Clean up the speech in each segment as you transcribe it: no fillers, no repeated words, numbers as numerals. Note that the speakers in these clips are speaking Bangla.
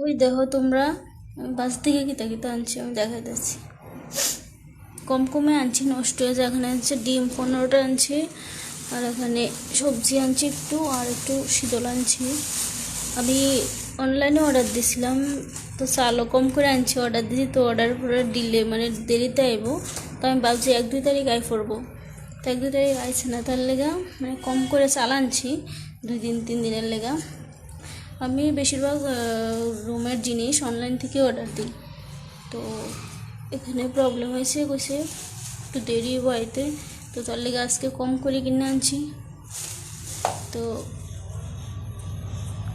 ওই দেখো তোমরা, আমি বাস থেকে কিতা কিতা আনছি আমি দেখা যাচ্ছি। কম কমে আনছি, নষ্ট হয়ে যায়। এখানে আনছে ডিম 15টা আনছি, আর এখানে সবজি আনছি একটু, আর একটু শীতল আনছি। আমি অনলাইনে অর্ডার দিয়েছিলাম, তো চালও কম করে আনছি, অর্ডার দিয়েছি তো অর্ডার পরে ডিলে মানে দেরিতে আইব। তো আমি ভাবছি 1-2 তারিখ আই পড়বো, তো 1-2 তারিখ আইছে না, তার লেগা মানে কম করে চাল আনছি 2-3 দিনের লেগা। আমি বেশিরভাগ রুমের জিনিস অনলাইন থেকে অর্ডার দিই। তো এখানে প্রবলেম হয়েছে, কইছে একটু দেরি হইব আইতে, তো তার লেগে আজকে কম করে কিনে আনছি। তো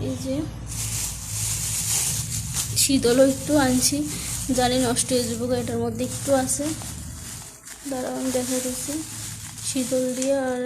এই যে শীতলও একটু আনছি, জানি নষ্ট হয়ে যাবো, এটার মধ্যে একটু আছে, দাঁড়াও আমি দেখা দিচ্ছি। শীতল দিয়ে আর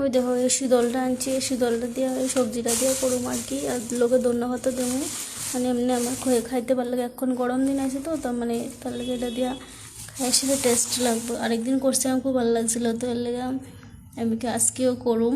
ওই দেখো এই শীতলটা আনছি, এই শীতলটা দিয়ে ওই সবজিটা দিয়ে করুম আর কি, আর লোকে ধন্যবাদ দেবো। মানে এমনি আমার খাইতে ভালো লাগে, এখন গরম দিন আছে তো, তার মানে তার লাগে এটা দিয়া খাইয়ের সাথে টেস্ট লাগবে। আরেকদিন করছিলাম, খুব ভালো লাগছিলো, তো এর লেগে আমি আজকেও করুম।